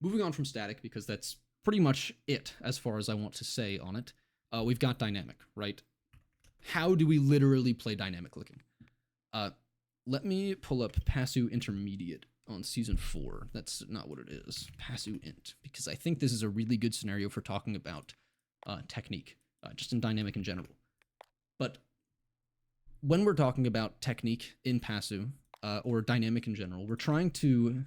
Moving on from static, because that's pretty much it as far as I want to say on it, we've got dynamic, right? How do we literally play dynamic clicking? Let me pull up Passu Intermediate on Season 4. That's not what it is. Passu Int, because I think this is a really good scenario for talking about technique, just in dynamic in general. But when we're talking about technique in Passu, or dynamic in general, we're trying to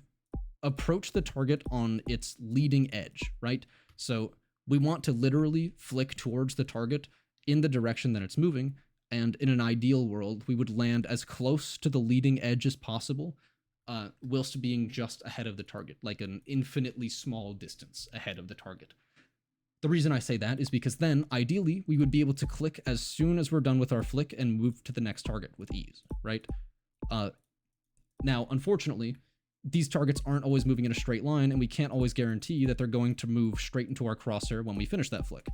approach the target on its leading edge, right? So we want to literally flick towards the target in the direction that it's moving, and in an ideal world, we would land as close to the leading edge as possible, whilst being just ahead of the target, like an infinitely small distance ahead of the target. The reason I say that is because then, ideally, we would be able to click as soon as we're done with our flick and move to the next target with ease, right? Now, unfortunately, these targets aren't always moving in a straight line, and we can't always guarantee that they're going to move straight into our crosshair when we finish that flick.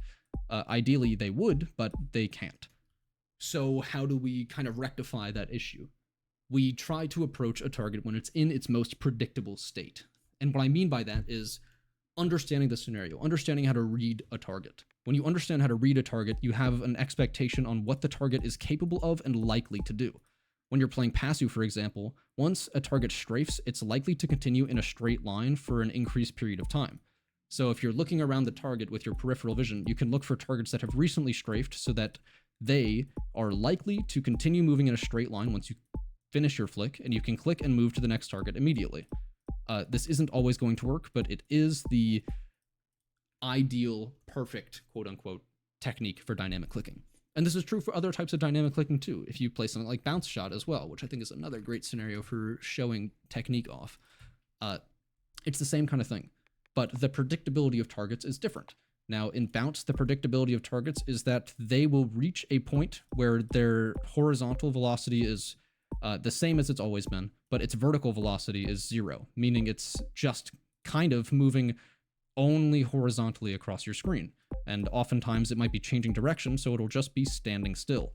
Ideally, they would, but they can't. So how do we kind of rectify that issue? We try to approach a target when it's in its most predictable state. And what I mean by that is understanding the scenario, understanding how to read a target. When you understand how to read a target, you have an expectation on what the target is capable of and likely to do. When you're playing passive, for example, once a target strafes, it's likely to continue in a straight line for an increased period of time. So if you're looking around the target with your peripheral vision, you can look for targets that have recently strafed so that they are likely to continue moving in a straight line once you finish your flick, and you can click and move to the next target immediately. This isn't always going to work, but it is the ideal, perfect, quote-unquote, technique for dynamic clicking. And this is true for other types of dynamic clicking too, if you play something like bounce shot as well, which I think is another great scenario for showing technique off. It's the same kind of thing, but the predictability of targets is different. Now, in bounce, the predictability of targets is that they will reach a point where their horizontal velocity is the same as it's always been, but its vertical velocity is 0, meaning it's just kind of moving only horizontally across your screen. And oftentimes it might be changing direction, so it'll just be standing still.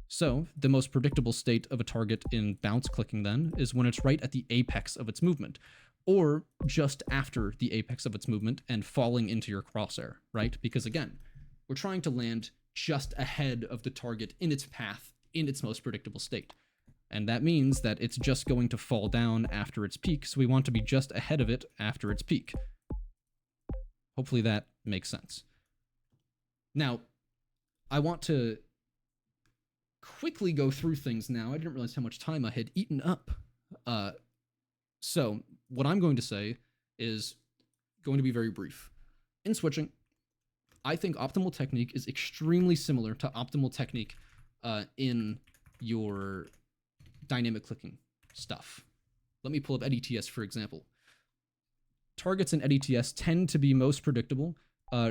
So the most predictable state of a target in bounce clicking then is when it's right at the apex of its movement, or just after the apex of its movement and falling into your crosshair, right? Because again, we're trying to land just ahead of the target in its path, in its most predictable state. And that means that it's just going to fall down after its peak, so we want to be just ahead of it after its peak. Hopefully that makes sense. Now, I want to quickly go through things now. I didn't realize how much time I had eaten up. So what I'm going to say is going to be very brief. In switching, I think optimal technique is extremely similar to optimal technique in your dynamic clicking stuff. Let me pull up EDTS, for example. Targets in EDTS tend to be most predictable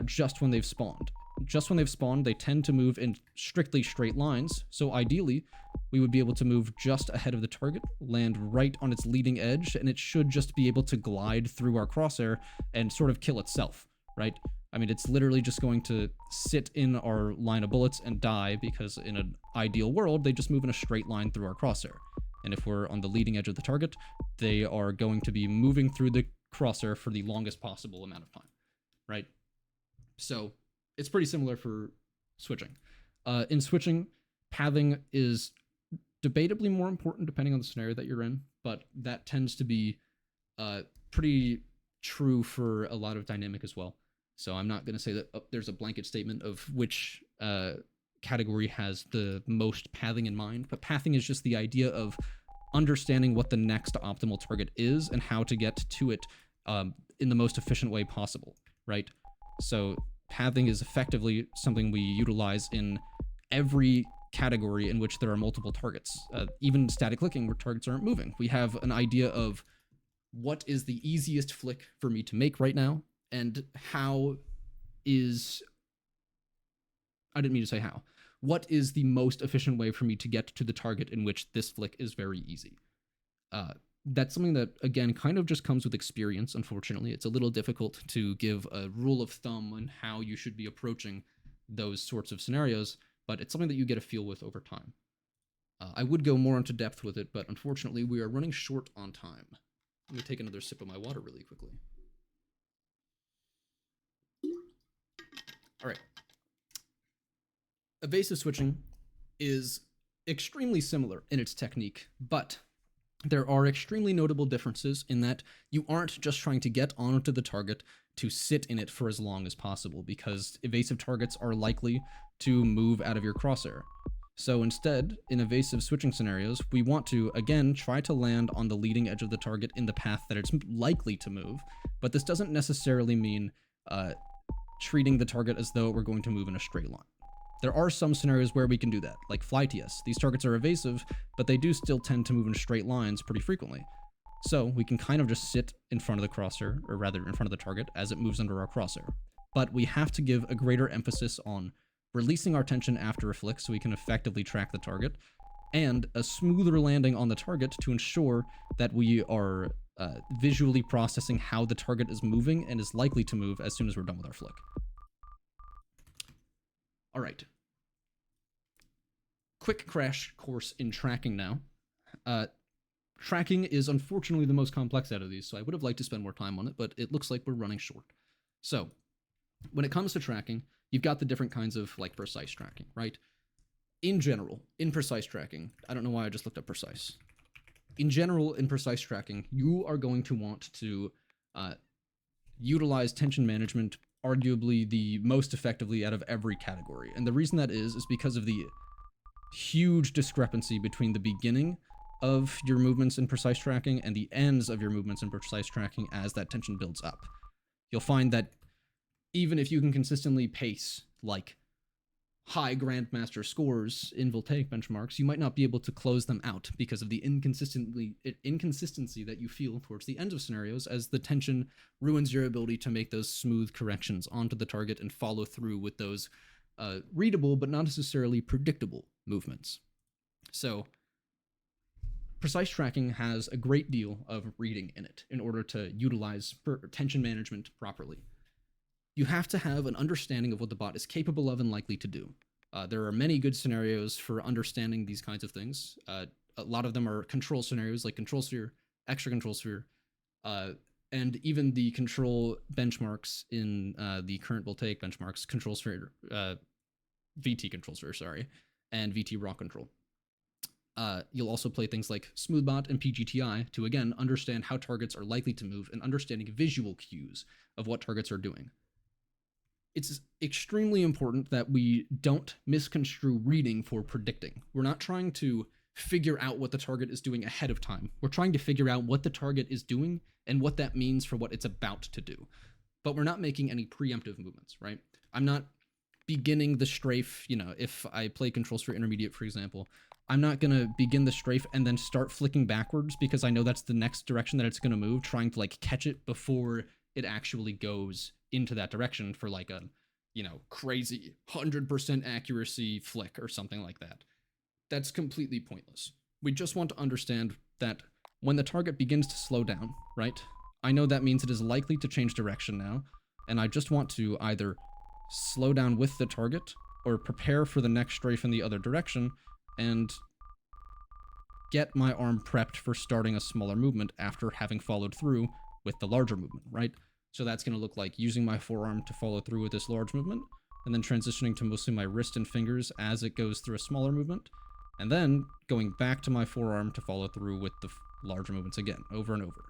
just when they've spawned. Just when they've spawned, they tend to move in strictly straight lines, so ideally, we would be able to move just ahead of the target, land right on its leading edge, and it should just be able to glide through our crosshair and sort of kill itself, right? I mean, it's literally just going to sit in our line of bullets and die, because in an ideal world, they just move in a straight line through our crosshair. And if we're on the leading edge of the target, they are going to be moving through the crosshair for the longest possible amount of time, right? So it's pretty similar for switching. In switching, pathing is debatably more important depending on the scenario that you're in, but that tends to be pretty true for a lot of dynamic as well. So I'm not going to say that there's a blanket statement of which category has the most pathing in mind, but pathing is just the idea of understanding what the next optimal target is and how to get to it in the most efficient way possible, right? So pathing is effectively something we utilize in every category in which there are multiple targets. Even static clicking where targets aren't moving. We have an idea of what is the easiest flick for me to make right now, and how is... I didn't mean to say how. What is the most efficient way for me to get to the target in which this flick is very easy? That's something that, again, kind of just comes with experience, unfortunately. It's a little difficult to give a rule of thumb on how you should be approaching those sorts of scenarios, but it's something that you get a feel with over time. I would go more into depth with it, but unfortunately, we are running short on time. Let me take another sip of my water really quickly. All right. Evasive switching is extremely similar in its technique, but there are extremely notable differences in that you aren't just trying to get onto the target to sit in it for as long as possible, because evasive targets are likely to move out of your crosshair. So instead, in evasive switching scenarios, we want to, again, try to land on the leading edge of the target in the path that it's likely to move, but this doesn't necessarily mean treating the target as though we're going to move in a straight line. There are some scenarios where we can do that, like fly TS. These targets are evasive, but they do still tend to move in straight lines pretty frequently. So we can kind of just sit in front of the crosshair, or rather in front of the target, as it moves under our crosshair. But we have to give a greater emphasis on releasing our tension after a flick so we can effectively track the target, and a smoother landing on the target to ensure that we are visually processing how the target is moving and is likely to move as soon as we're done with our flick. All right. Quick crash course in tracking now. Tracking is unfortunately the most complex out of these, so I would have liked to spend more time on it, but it looks like we're running short. So, when it comes to tracking, you've got the different kinds of like precise tracking, right? In general, in precise tracking, I don't know why I just looked up precise. In general, in precise tracking, you are going to want to utilize tension management arguably the most effectively out of every category. And the reason that is because of the huge discrepancy between the beginning of your movements in precise tracking and the ends of your movements in precise tracking as that tension builds up. You'll find that even if you can consistently pace like high grandmaster scores in voltaic benchmarks, you might not be able to close them out because of the inconsistency that you feel towards the ends of scenarios, as the tension ruins your ability to make those smooth corrections onto the target and follow through with those readable but not necessarily predictable movements. So precise tracking has a great deal of reading in it in order to utilize tension management properly. You have to have an understanding of what the bot is capable of and likely to do. There are many good scenarios for understanding these kinds of things. A lot of them are control scenarios like control sphere, extra control sphere, and even the control benchmarks in the current voltaic benchmarks, control sphere, VT control sphere, sorry, and VT raw control. You'll also play things like Smoothbot and PGTI to, again, understand how targets are likely to move and understanding visual cues of what targets are doing. It's extremely important that we don't misconstrue reading for predicting. We're not trying to figure out what the target is doing ahead of time. We're trying to figure out what the target is doing and what that means for what it's about to do. But we're not making any preemptive movements, right? I'm not beginning the strafe, if I play control sphere intermediate, for example, I'm not going to begin the strafe and then start flicking backwards because I know that's the next direction that it's going to move, trying to like catch it before it actually goes into that direction for like a, crazy 100% accuracy flick or something like that. That's completely pointless. We just want to understand that when the target begins to slow down, right? I know that means it is likely to change direction now, and I just want to either slow down with the target or prepare for the next strafe in the other direction and get my arm prepped for starting a smaller movement after having followed through with the larger movement, right? So that's going to look like using my forearm to follow through with this large movement, and then transitioning to mostly my wrist and fingers as it goes through a smaller movement, and then going back to my forearm to follow through with the larger movements again, over and over.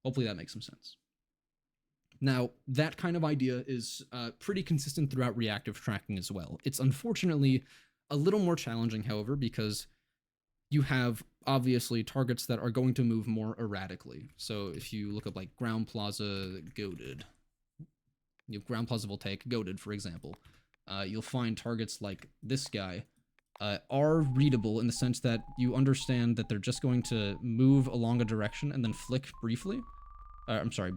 Hopefully that makes some sense. Now, that kind of idea is pretty consistent throughout reactive tracking as well. It's unfortunately a little more challenging, however, because you have obviously targets that are going to move more erratically. So if you look up like Ground Plaza Goaded, you have Ground Plaza Voltaic Goaded, for example, you'll find targets like this guy are readable in the sense that you understand that they're just going to move along a direction and then flick briefly.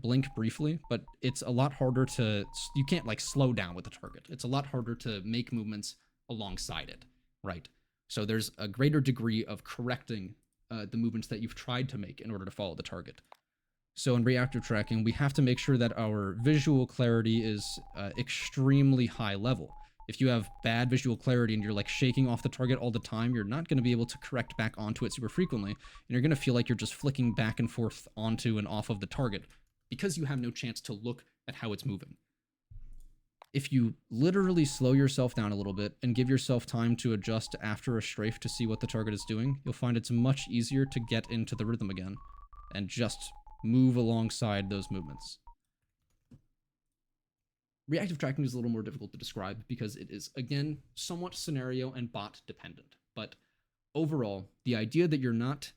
Blink briefly, but it's a lot harder to, you can't like slow down with the target. It's a lot harder to make movements alongside it, right? So there's a greater degree of correcting the movements that you've tried to make in order to follow the target. So in reactive tracking, we have to make sure that our visual clarity is extremely high level. If you have bad visual clarity and you're like shaking off the target all the time, you're not going to be able to correct back onto it super frequently, and you're going to feel like you're just flicking back and forth onto and off of the target because you have no chance to look at how it's moving. If you literally slow yourself down a little bit and give yourself time to adjust after a strafe to see what the target is doing, you'll find it's much easier to get into the rhythm again and just move alongside those movements. Reactive tracking is a little more difficult to describe because it is, again, somewhat scenario and bot dependent. But overall, the idea that you're not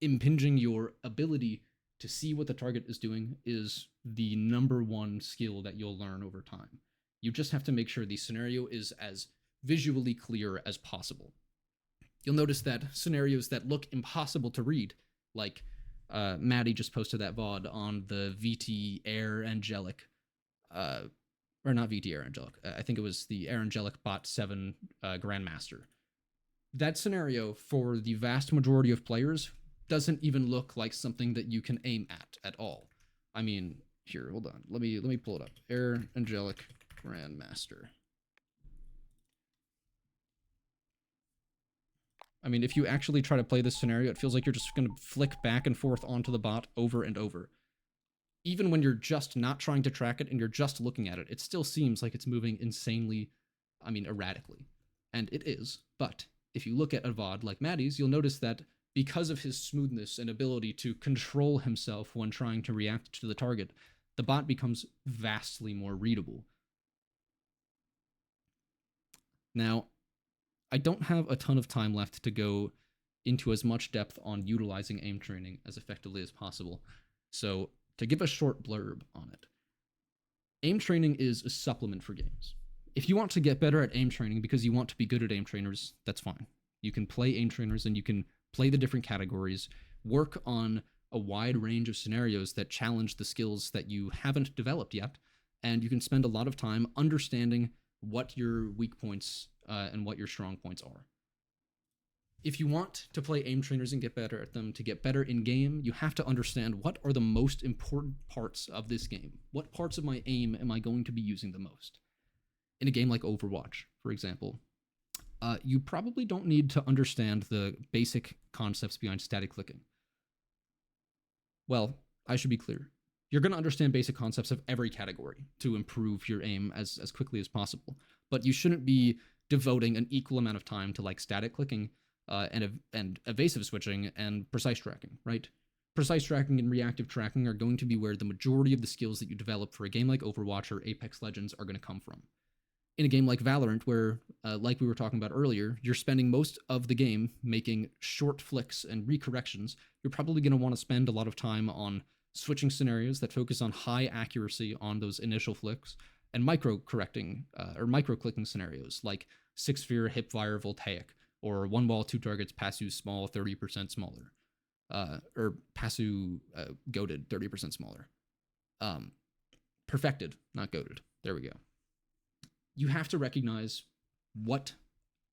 impinging your ability to see what the target is doing is the number one skill that you'll learn over time. You just have to make sure the scenario is as visually clear as possible. You'll notice that scenarios that look impossible to read, like Maddie just posted that VOD on the VT Air Angelic, or not VT Air Angelic, I think it was the Air Angelic Bot 7 Grandmaster. That scenario, for the vast majority of players, doesn't even look like something that you can aim at all. I mean, here, hold on. Let me pull it up. Air Angelic Grandmaster. I mean, if you actually try to play this scenario, it feels like you're just going to flick back and forth onto the bot over and over. Even when you're just not trying to track it and you're just looking at it, it still seems like it's moving insanely, erratically. And it is, but if you look at a VOD like Maddie's, you'll notice that because of his smoothness and ability to control himself when trying to react to the target, the bot becomes vastly more readable. Now, I don't have a ton of time left to go into as much depth on utilizing aim training as effectively as possible. So, to give a short blurb on it, aim training is a supplement for games. If you want to get better at aim training because you want to be good at aim trainers, that's fine. You can play aim trainers and you can play the different categories, work on a wide range of scenarios that challenge the skills that you haven't developed yet, and you can spend a lot of time understanding what your weak points and what your strong points are. If you want to play aim trainers and get better at them, to get better in game, you have to understand what are the most important parts of this game. What parts of my aim am I going to be using the most? In a game like Overwatch, for example, you probably don't need to understand the basic concepts behind static clicking. Well, I should be clear. You're going to understand basic concepts of every category to improve your aim as quickly as possible, but you shouldn't be devoting an equal amount of time to like static clicking and evasive switching and precise tracking, right? Precise tracking and reactive tracking are going to be where the majority of the skills that you develop for a game like Overwatch or Apex Legends are going to come from. In a game like Valorant, where, like we were talking about earlier, you're spending most of the game making short flicks and recorrections, you're probably going to want to spend a lot of time on switching scenarios that focus on high accuracy on those initial flicks, and micro-correcting, or micro-clicking scenarios, like six-sphere, hipfire, voltaic, or one wall, two targets, pasu small, 30% smaller, or pasu goated, 30% smaller. Perfected, not goated. There we go. You have to recognize what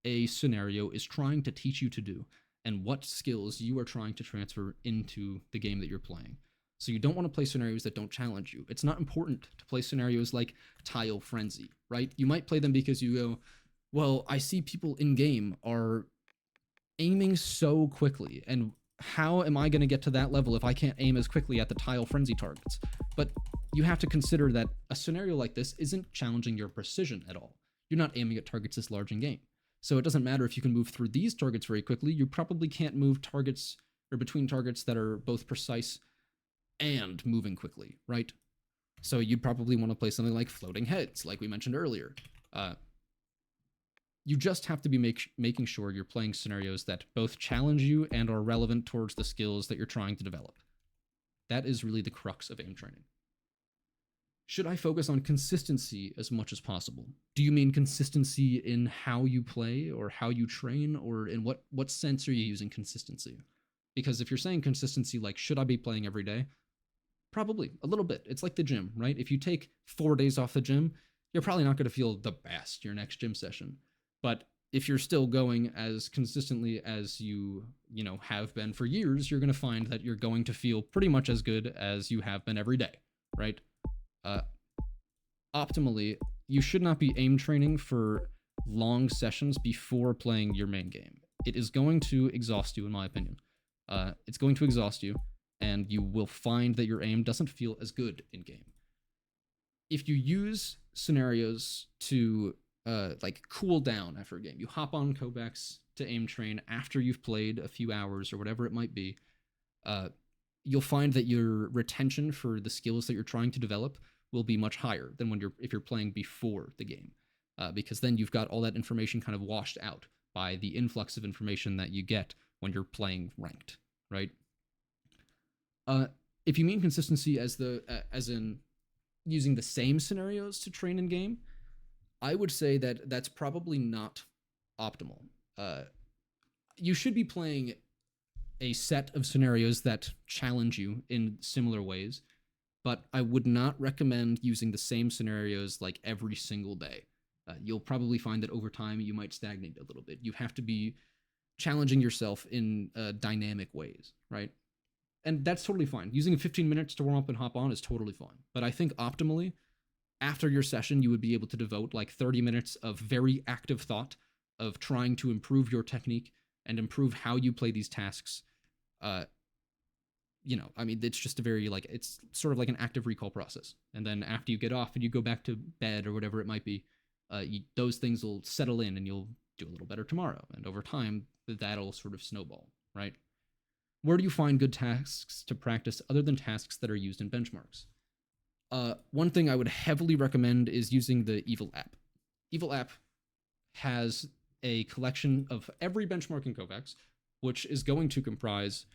a scenario is trying to teach you to do and what skills you are trying to transfer into the game that you're playing. So you don't want to play scenarios that don't challenge you. It's not important to play scenarios like Tile Frenzy, right? You might play them because you go, well, I see people in game are aiming so quickly, and how am I going to get to that level if I can't aim as quickly at the Tile Frenzy targets? But you have to consider that a scenario like this isn't challenging your precision at all. You're not aiming at targets this large in game. So it doesn't matter if you can move through these targets very quickly, you probably can't move targets or between targets that are both precise and moving quickly, right? So you'd probably want to play something like Floating Heads, like we mentioned earlier. You just have to be making sure you're playing scenarios that both challenge you and are relevant towards the skills that you're trying to develop. That is really the crux of aim training. Should I focus on consistency as much as possible? Do you mean consistency in how you play or how you train, or in what sense are you using consistency? Because if you're saying consistency like, should I be playing every day? Probably, a little bit. It's like the gym, right? If you take 4 days off the gym, you're probably not going to feel the best your next gym session. But if you're still going as consistently as you have been for years, you're going to find that you're going to feel pretty much as good as you have been every day, right? Optimally, you should not be aim training for long sessions before playing your main game. It is going to exhaust you, in my opinion. It's going to exhaust you, and you will find that your aim doesn't feel as good in game. If you use scenarios to cool down after a game, you hop on Kovacs to aim train after you've played a few hours or whatever it might be, you'll find that your retention for the skills that you're trying to develop will be much higher than if you're playing before the game, because then you've got all that information kind of washed out by the influx of information that you get when you're playing ranked, right? If you mean consistency as in using the same scenarios to train in game, I would say that that's probably not optimal. Uh, you should be playing a set of scenarios that challenge you in similar ways, but I would not recommend using the same scenarios like every single day. You'll probably find that over time you might stagnate a little bit. You have to be challenging yourself in dynamic ways, right? And that's totally fine. Using 15 minutes to warm up and hop on is totally fine. But I think optimally, after your session, you would be able to devote like 30 minutes of very active thought of trying to improve your technique and improve how you play these tasks. I mean, it's just a very like, it's sort of like an active recall process. And then after you get off and you go back to bed or whatever it might be, those things will settle in and you'll do a little better tomorrow. And over time, that'll sort of snowball, right? Where do you find good tasks to practice other than tasks that are used in benchmarks? One thing I would heavily recommend is using the Evil app. Evil app has a collection of every benchmark in Kovacs, which is going to comprise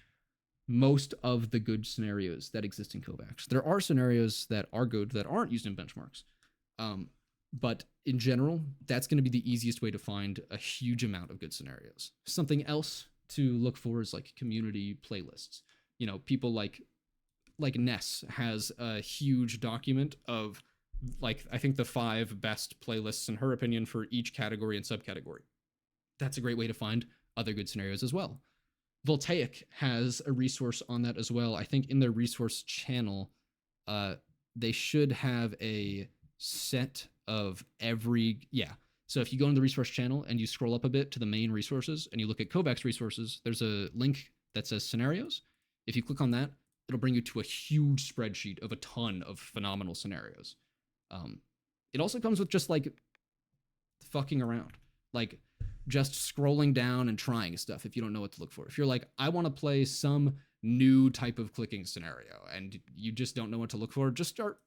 most of the good scenarios that exist in Kovacs. There are scenarios that are good that aren't used in benchmarks. But in general, that's going to be the easiest way to find a huge amount of good scenarios. Something else to look for is like community playlists. People like Ness has a huge document of like, I think the 5 best playlists in her opinion for each category and subcategory. That's a great way to find other good scenarios as well. Voltaic has a resource on that as well. I think in their resource channel, they should have a set of every, So if you go into the resource channel and you scroll up a bit to the main resources and you look at Kovacs resources, there's a link that says scenarios. If you click on that, it'll bring you to a huge spreadsheet of a ton of phenomenal scenarios. It also comes with just like fucking around, like just scrolling down and trying stuff if you don't know what to look for. If you're like, I want to play some new type of clicking scenario and you just don't know what to look for, just start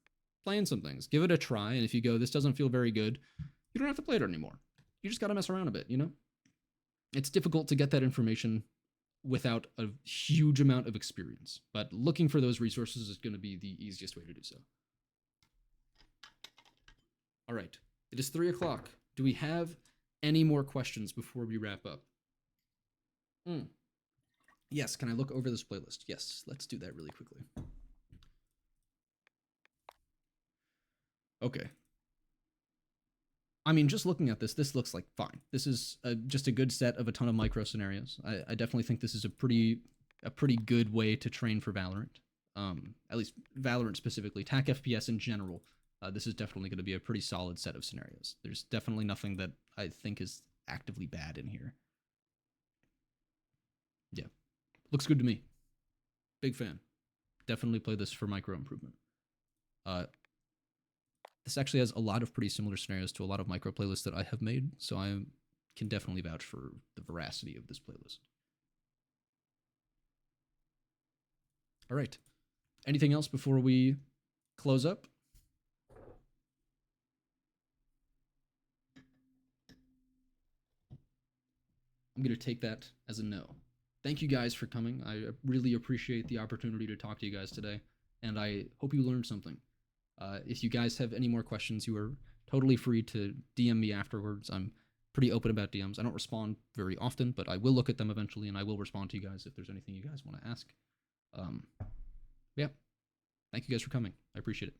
playing some things. Give it a try, and if you go, this doesn't feel very good, you don't have to play it anymore. You just got to mess around a bit, It's difficult to get that information without a huge amount of experience, but looking for those resources is going to be the easiest way to do so. All right, it is 3 o'clock. Do we have any more questions before we wrap up? Yes, can I look over this playlist? Yes, let's do that really quickly. Okay. I mean, just looking at this looks like fine. This is just a good set of a ton of micro scenarios. I definitely think this is a pretty good way to train for Valorant. At least Valorant specifically. TAC FPS in general. This is definitely going to be a pretty solid set of scenarios. There's definitely nothing that I think is actively bad in here. Yeah. Looks good to me. Big fan. Definitely play this for micro improvement. This actually has a lot of pretty similar scenarios to a lot of micro playlists that I have made, so I can definitely vouch for the veracity of this playlist. All right. Anything else before we close up? I'm going to take that as a no. Thank you guys for coming. I really appreciate the opportunity to talk to you guys today, and I hope you learned something. If you guys have any more questions, you are totally free to DM me afterwards. I'm pretty open about DMs. I don't respond very often, but I will look at them eventually, and I will respond to you guys if there's anything you guys want to ask. Yeah. Thank you guys for coming. I appreciate it.